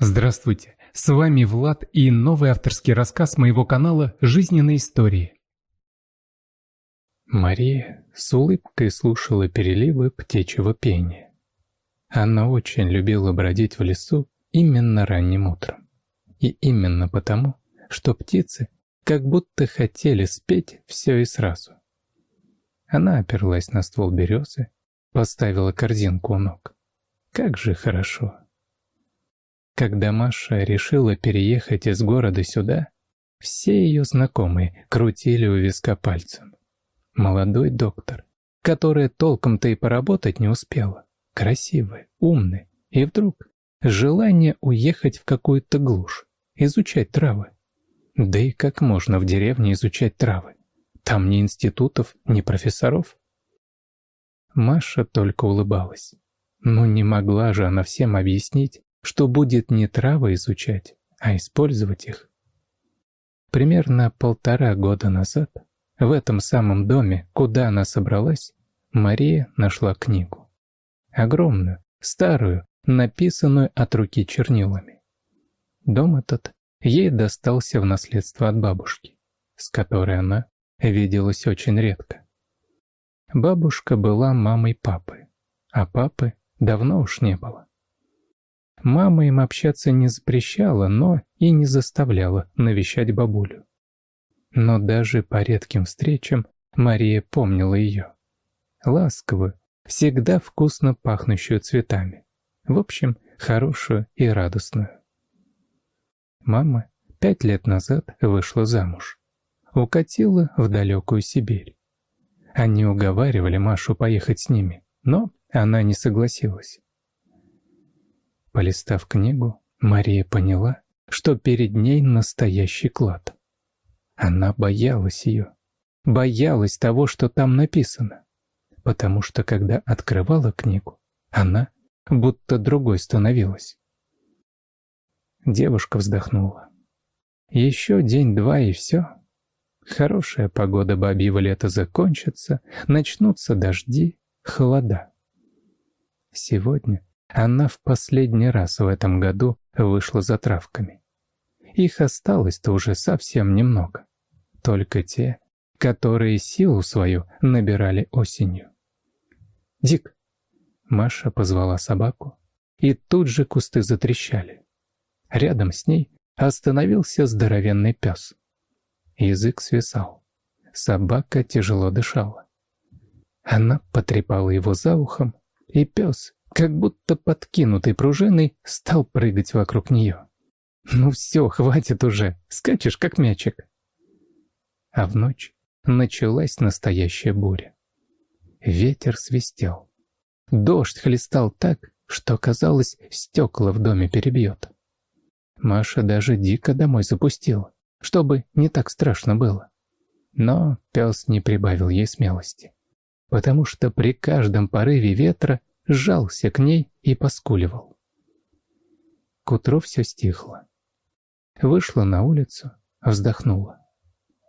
Здравствуйте, с вами Влад и новый авторский рассказ моего канала «Жизненные истории». Мария с улыбкой слушала переливы птичьего пения. Она очень любила бродить в лесу именно ранним утром. И именно потому, что птицы как будто хотели спеть все и сразу. Она оперлась на ствол березы, поставила корзинку у ног. Как же хорошо! Когда Маша решила переехать из города сюда, все ее знакомые крутили у виска пальцем. Молодой доктор, которая толком-то и поработать не успела, красивая, умная, и вдруг желание уехать в какую-то глушь, изучать травы. Да и как можно в деревне изучать травы? Там ни институтов, ни профессоров. Маша только улыбалась. Но не могла же она всем объяснить, что будет не травы изучать, а использовать их. Примерно 1,5 года назад в этом самом доме, куда она собралась, Мария нашла книгу. Огромную, старую, написанную от руки чернилами. Дом этот ей достался в наследство от бабушки, с которой она виделась очень редко. Бабушка была мамой папы, а папы давно уж не было. Мама им общаться не запрещала, но и не заставляла навещать бабулю. Но даже по редким встречам Мария помнила ее. Ласковую, всегда вкусно пахнущую цветами. В общем, хорошую и радостную. Мама 5 лет назад вышла замуж. Укатила в далекую Сибирь. Они уговаривали Машу поехать с ними, но она не согласилась. Полистав книгу, Мария поняла, что перед ней настоящий клад. Она боялась ее, боялась того, что там написано, потому что когда открывала книгу, она будто другой становилась. Девушка вздохнула. Еще день-два и все. Хорошая погода бабьего лета закончится, начнутся дожди, холода. Сегодня она в последний раз в этом году вышла за травками. Их осталось-то уже совсем немного. Только те, которые силу свою набирали осенью. «Дик!» Маша позвала собаку, и тут же кусты затрещали. Рядом с ней остановился здоровенный пес. Язык свисал. Собака тяжело дышала. Она потрепала его за ухом, и пес, как будто подкинутый пружиной, стал прыгать вокруг нее. «Ну все, хватит уже, скачешь как мячик». А в ночь началась настоящая буря. Ветер свистел. Дождь хлестал так, что, казалось, стекла в доме перебьет. Маша даже Дика домой запустила, чтобы не так страшно было. Но пес не прибавил ей смелости, потому что при каждом порыве ветра сжался к ней и поскуливал. К утру все стихло. Вышла на улицу, вздохнула.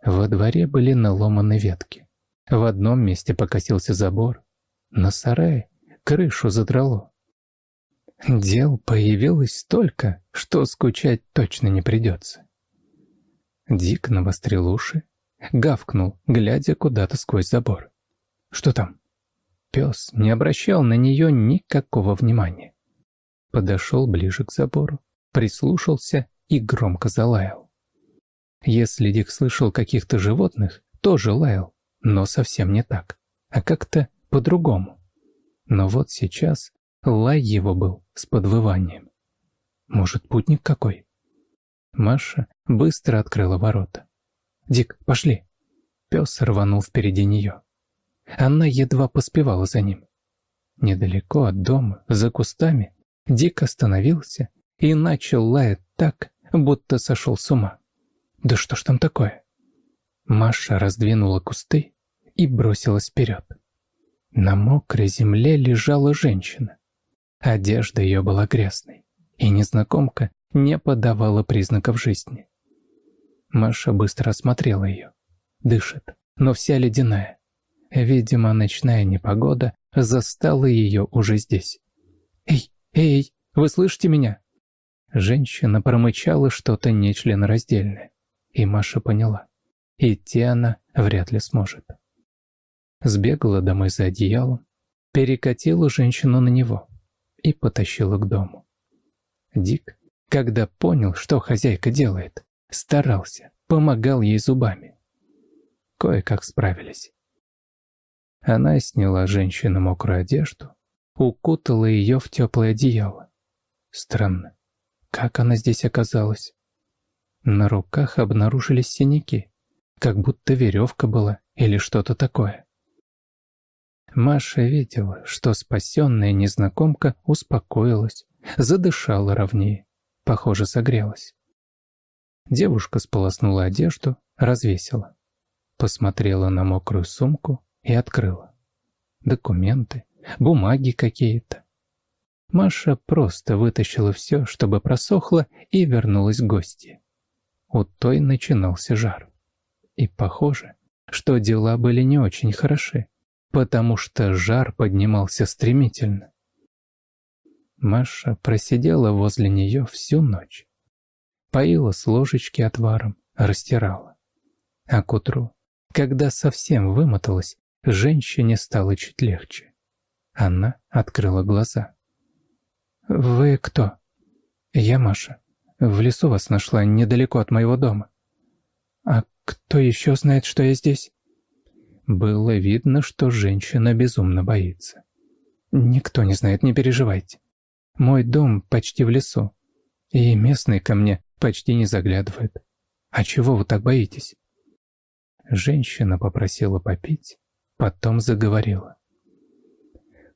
Во дворе были наломаны ветки. В одном месте покосился забор. На сарае крышу задрало. Дел появилось столько, что скучать точно не придется. Дик навострил уши, гавкнул, глядя куда-то сквозь забор. «Что там?» Пес не обращал на нее никакого внимания. Подошел ближе к забору, прислушался и громко залаял. Если Дик слышал каких-то животных, тоже лаял, но совсем не так, а как-то по-другому. Но вот сейчас лай его был с подвыванием. Может, путник какой? Маша быстро открыла ворота. «Дик, пошли!» Пес рванул впереди нее. Она едва поспевала за ним. Недалеко от дома, за кустами, Дик остановился и начал лаять так, будто сошел с ума. Да что ж там такое? Маша раздвинула кусты и бросилась вперед. На мокрой земле лежала женщина. Одежда ее была грязной, и незнакомка не подавала признаков жизни. Маша быстро осмотрела ее. Дышит, но вся ледяная. Видимо, ночная непогода застала ее уже здесь. «Эй, эй, вы слышите меня?» Женщина промычала что-то нечленораздельное, и Маша поняла. Идти она вряд ли сможет. Сбегала домой за одеялом, перекатила женщину на него и потащила к дому. Дик, когда понял, что хозяйка делает, старался, помогал ей зубами. Кое-как справились. Она сняла женщине мокрую одежду, укутала ее в теплое одеяло. Странно, как она здесь оказалась? На руках обнаружились синяки, как будто веревка была или что-то такое. Маша видела, что спасенная незнакомка успокоилась, задышала ровнее, похоже, согрелась. Девушка сполоснула одежду, развесила, посмотрела на мокрую сумку и открыла. Документы, бумаги какие-то. Маша просто вытащила все, чтобы просохло, и вернулась к гостье. У той начинался жар. И похоже, что дела были не очень хороши, потому что жар поднимался стремительно. Маша просидела возле нее всю ночь. Поила с ложечки отваром, растирала. А к утру, когда совсем вымоталась, женщине стало чуть легче. Она открыла глаза. «Вы кто?» «Я Маша. В лесу вас нашла, недалеко от моего дома». «А кто еще знает, что я здесь?» Было видно, что женщина безумно боится. «Никто не знает, не переживайте. Мой дом почти в лесу, и местные ко мне почти не заглядывают. А чего вы так боитесь?» Женщина попросила попить, потом заговорила.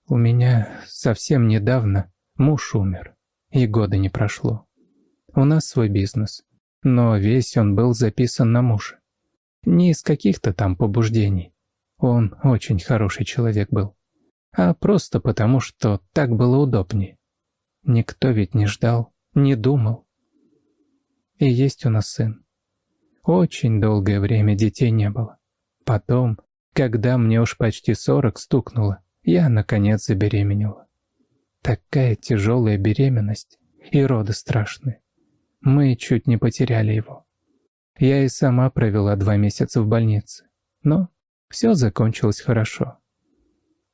«У меня совсем недавно муж умер, и года не прошло. У нас свой бизнес, но весь он был записан на мужа. Не из каких-то там побуждений. Он очень хороший человек был, а просто потому, что так было удобнее. Никто ведь не ждал, не думал. И есть у нас сын. Очень долгое время детей не было. Потом, когда мне уж почти 40 стукнуло, я, наконец, забеременела. Такая тяжелая беременность, и роды страшные. Мы чуть не потеряли его. Я и сама провела 2 месяца в больнице, но все закончилось хорошо.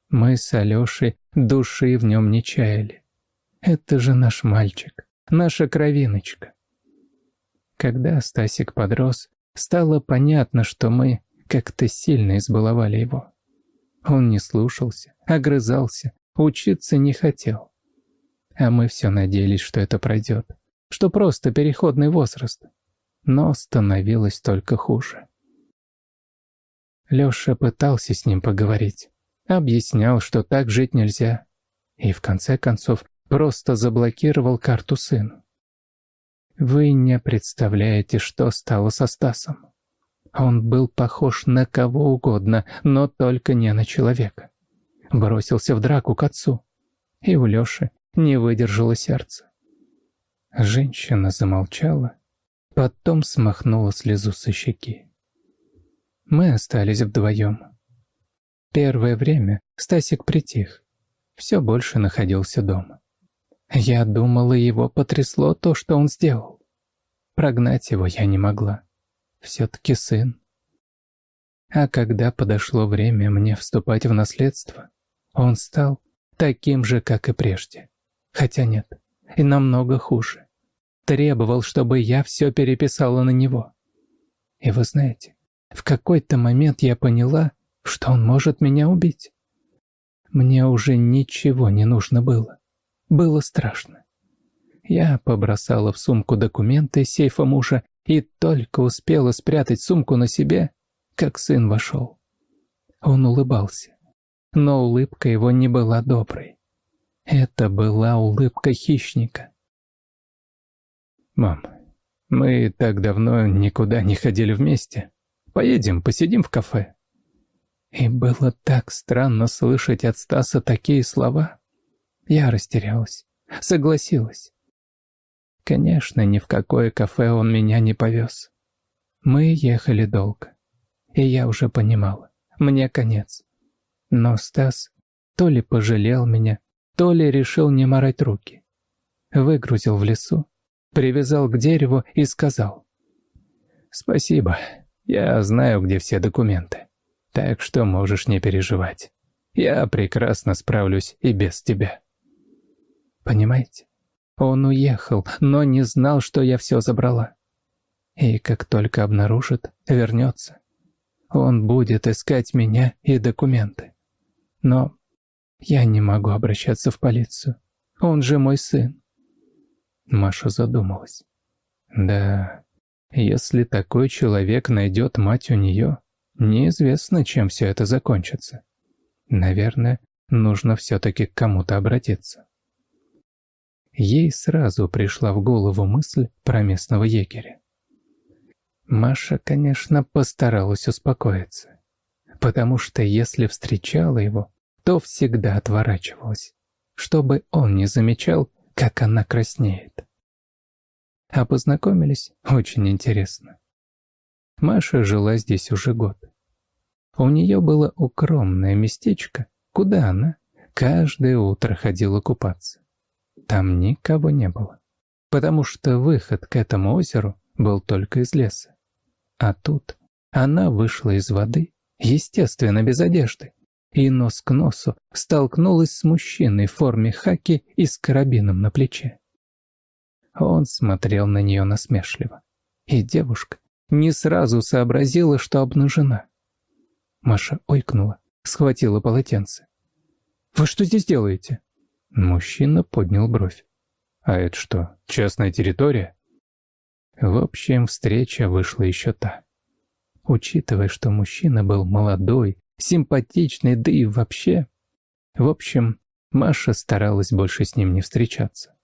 Мы с Алешей души в нем не чаяли. Это же наш мальчик, наша кровиночка. Когда Стасик подрос, стало понятно, что мы как-то сильно избаловали его. Он не слушался, огрызался, учиться не хотел. А мы все надеялись, что это пройдет, что просто переходный возраст. Но становилось только хуже. Леша пытался с ним поговорить, объяснял, что так жить нельзя, и в конце концов просто заблокировал карту сыну. Вы не представляете, что стало со Стасом. Он был похож на кого угодно, но только не на человека. Бросился в драку к отцу, и у Леши не выдержало сердце. Женщина замолчала, потом смахнула слезу со щеки. Мы остались вдвоем. Первое время Стасик притих, все больше находился дома. Я думала, его потрясло то, что он сделал. Прогнать его я не могла. Все-таки сын. А когда подошло время мне вступать в наследство, он стал таким же, как и прежде. Хотя нет, и намного хуже. Требовал, чтобы я все переписала на него. И вы знаете, в какой-то момент я поняла, что он может меня убить. Мне уже ничего не нужно было. Было страшно. Я побросала в сумку документы из сейфа мужа и только успела спрятать сумку на себе, как сын вошел. Он улыбался, но улыбка его не была доброй. Это была улыбка хищника. «Мам, мы так давно никуда не ходили вместе. Поедем, посидим в кафе». И было так странно слышать от Стаса такие слова. Я растерялась, согласилась. Конечно, ни в какое кафе он меня не повез. Мы ехали долго, и я уже понимала, мне конец. Но Стас то ли пожалел меня, то ли решил не морать руки. Выгрузил в лесу, привязал к дереву и сказал: «Спасибо, я знаю, где все документы, так что можешь не переживать. Я прекрасно справлюсь и без тебя». Понимаете? Он уехал, но не знал, что я все забрала. И как только обнаружит, вернется. Он будет искать меня и документы. Но я не могу обращаться в полицию. Он же мой сын. Маша задумалась. Да, если такой человек найдет мать у нее, неизвестно, чем все это закончится. Наверное, нужно все-таки к кому-то обратиться. Ей сразу пришла в голову мысль про местного егеря. Маша, конечно, постаралась успокоиться, потому что если встречала его, то всегда отворачивалась, чтобы он не замечал, как она краснеет. А познакомились очень интересно. Маша жила здесь уже год. У нее было укромное местечко, куда она каждое утро ходила купаться. Там никого не было, потому что выход к этому озеру был только из леса. А тут она вышла из воды, естественно, без одежды, и нос к носу столкнулась с мужчиной в форме хаки и с карабином на плече. Он смотрел на нее насмешливо, и девушка не сразу сообразила, что обнажена. Маша ойкнула, схватила полотенце. «Вы что здесь делаете?» Мужчина поднял бровь. «А это что, частная территория?» В общем, встреча вышла еще та. Учитывая, что мужчина был молодой, симпатичный, да и вообще... В общем, Маша старалась больше с ним не встречаться.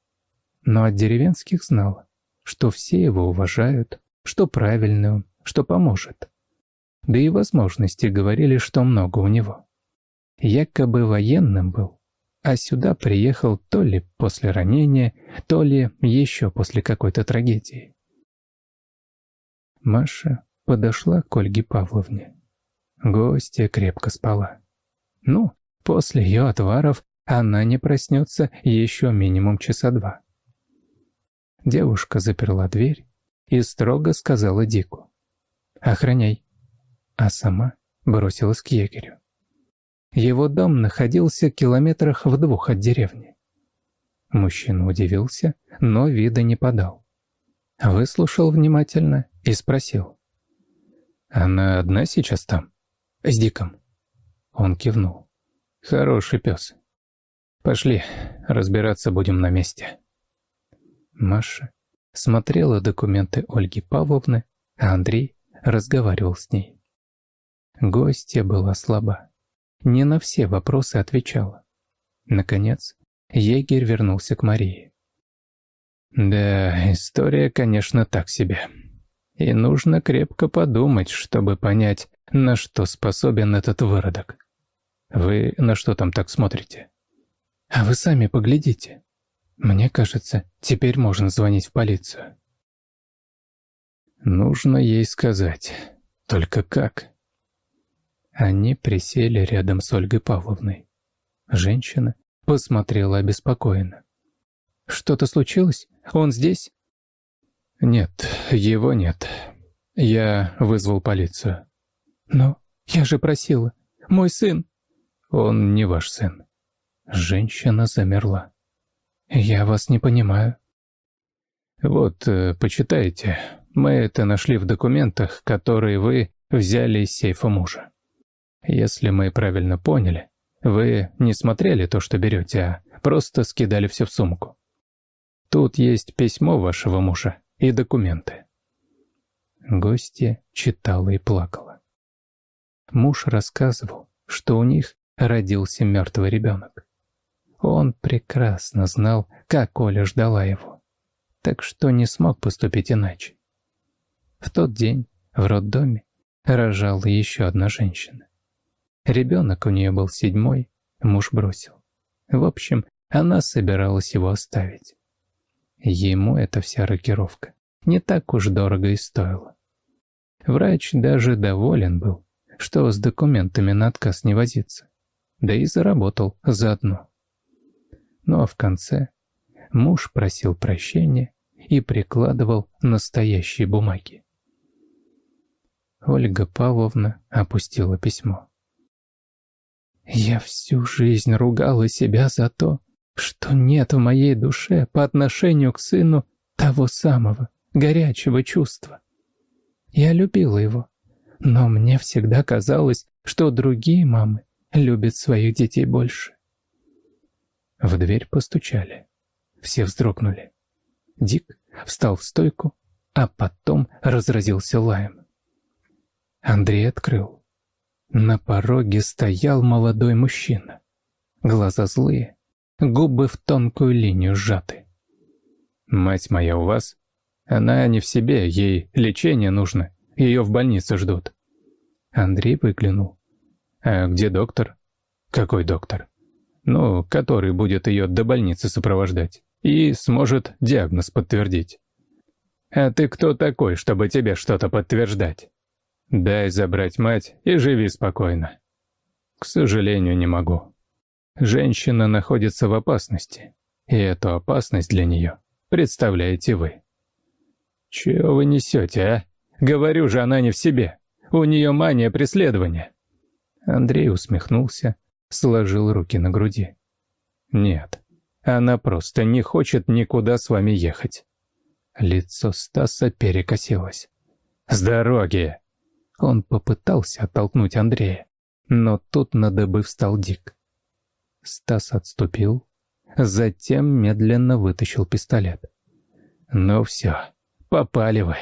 Но от деревенских знала, что все его уважают, что правильный он, что поможет. Да и возможности говорили, что много у него. Якобы военным был, а сюда приехал то ли после ранения, то ли еще после какой-то трагедии. Маша подошла к Ольге Павловне. Гостья крепко спала. Ну, после ее отваров она не проснется еще минимум часа два. Девушка заперла дверь и строго сказала Дику: «Охраняй», а сама бросилась к егерю. Его дом находился километрах в 2 от деревни. Мужчина удивился, но вида не подал. Выслушал внимательно и спросил: «Она одна сейчас там? С Диком?» Он кивнул. «Хороший пес. Пошли, разбираться будем на месте». Маша смотрела документы Ольги Павловны, а Андрей разговаривал с ней. Гостья была слаба. Не на все вопросы отвечала. Наконец, егерь вернулся к Марии. «Да, история, конечно, так себе. И нужно крепко подумать, чтобы понять, на что способен этот выродок. Вы на что там так смотрите?» «А вы сами поглядите. Мне кажется, теперь можно звонить в полицию». «Нужно ей сказать. Только как?» Они присели рядом с Ольгой Павловной. Женщина посмотрела обеспокоенно. «Что-то случилось? Он здесь?» «Нет, его нет. Я вызвал полицию». «Но я же просила. Мой сын...» «Он не ваш сын». Женщина замерла. «Я вас не понимаю». «Вот, почитайте. Мы это нашли в документах, которые вы взяли из сейфа мужа. Если мы правильно поняли, вы не смотрели то, что берете, а просто скидали все в сумку. Тут есть письмо вашего мужа и документы». Гостья читала и плакала. Муж рассказывал, что у них родился мертвый ребенок. Он прекрасно знал, как Оля ждала его, так что не смог поступить иначе. В тот день в роддоме рожала еще одна женщина. Ребенок у нее был 7-й, муж бросил. В общем, она собиралась его оставить. Ему эта вся рокировка не так уж дорого и стоила. Врач даже доволен был, что с документами на отказ не возиться, да и заработал заодно. Ну а в конце муж просил прощения и прикладывал настоящие бумаги. Ольга Павловна опустила письмо. «Я всю жизнь ругала себя за то, что нет в моей душе по отношению к сыну того самого горячего чувства. Я любила его, но мне всегда казалось, что другие мамы любят своих детей больше». В дверь постучали. Все вздрогнули. Дик встал в стойку, а потом разразился лаем. Андрей открыл. На пороге стоял молодой мужчина. Глаза злые, губы в тонкую линию сжаты. «Мать моя у вас? Она не в себе, ей лечение нужно, ее в больнице ждут». Андрей выглянул. «А где доктор?» «Какой доктор?» «Ну, который будет ее до больницы сопровождать и сможет диагноз подтвердить». «А ты кто такой, чтобы тебе что-то подтверждать? Дай забрать мать и живи спокойно». «К сожалению, не могу. Женщина находится в опасности, и эту опасность для нее представляете вы». «Чего вы несете, а? Говорю же, она не в себе. У нее мания преследования». Андрей усмехнулся, сложил руки на груди. «Нет, она просто не хочет никуда с вами ехать». Лицо Стаса перекосилось. «С дороги!» Он попытался оттолкнуть Андрея, но тут на дыбы встал Дик. Стас отступил, затем медленно вытащил пистолет. «Ну все, попали вы!»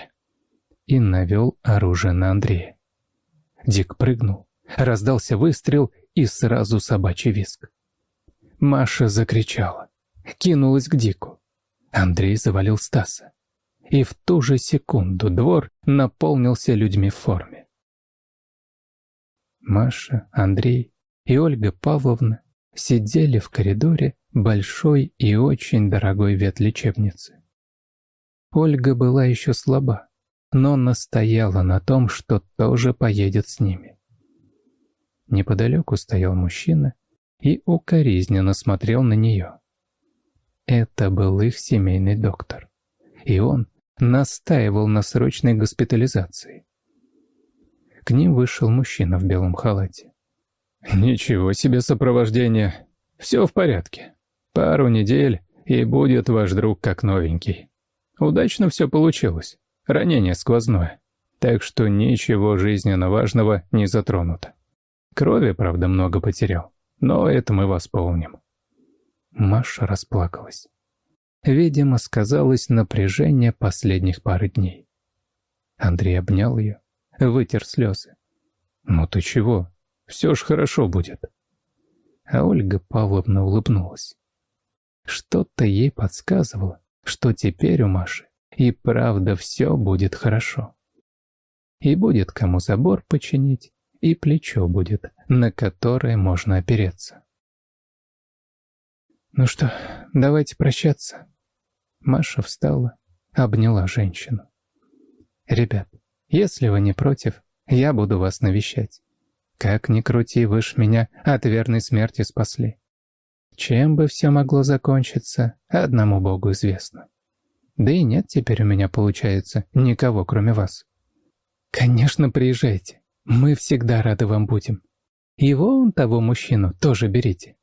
И навел оружие на Андрея. Дик прыгнул, раздался выстрел и сразу собачий визг. Маша закричала, кинулась к Дику. Андрей завалил Стаса. И в ту же секунду двор наполнился людьми в форме. Маша, Андрей и Ольга Павловна сидели в коридоре большой и очень дорогой ветлечебницы. Ольга была еще слаба, но настояла на том, что тоже поедет с ними. Неподалеку стоял мужчина и укоризненно смотрел на нее. Это был их семейный доктор, и он настаивал на срочной госпитализации. К ним вышел мужчина в белом халате. «Ничего себе сопровождение. Все в порядке. Пару недель, и будет ваш друг как новенький. Удачно все получилось. Ранение сквозное. Так что ничего жизненно важного не затронуто. Крови, правда, много потерял, но это мы восполним». Маша расплакалась. Видимо, сказалось напряжение последних пары дней. Андрей обнял ее, вытер слезы. «Ну ты чего? Все ж хорошо будет». А Ольга Павловна улыбнулась. Что-то ей подсказывало, что теперь у Маши и правда все будет хорошо. И будет кому забор починить, и плечо будет, на которое можно опереться. «Ну что, давайте прощаться». Маша встала, обняла женщину. «Ребят, если вы не против, я буду вас навещать. Как ни крути, вы ж меня от верной смерти спасли. Чем бы все могло закончиться, одному Богу известно. Да и нет теперь у меня, получается, никого, кроме вас. Конечно, приезжайте, мы всегда рады вам будем. И вон того мужчину тоже берите,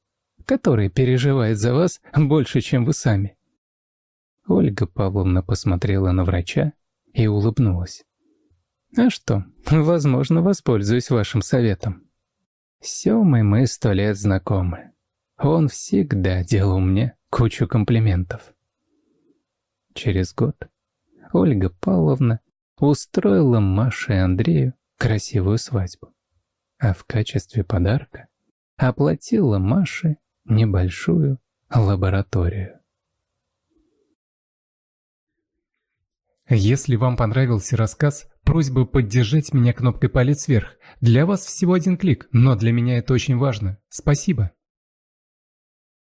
который переживает за вас больше, чем вы сами». Ольга Павловна посмотрела на врача и улыбнулась. «А что, возможно, воспользуюсь вашим советом. С Семой мы 100 лет знакомы. Он всегда делал мне кучу комплиментов». Через год Ольга Павловна устроила Маше и Андрею красивую свадьбу, а в качестве подарка оплатила Маше небольшую лабораторию. Если вам понравился рассказ, просьба поддержать меня кнопкой «Палец вверх». Для вас всего один клик, но для меня это очень важно. Спасибо.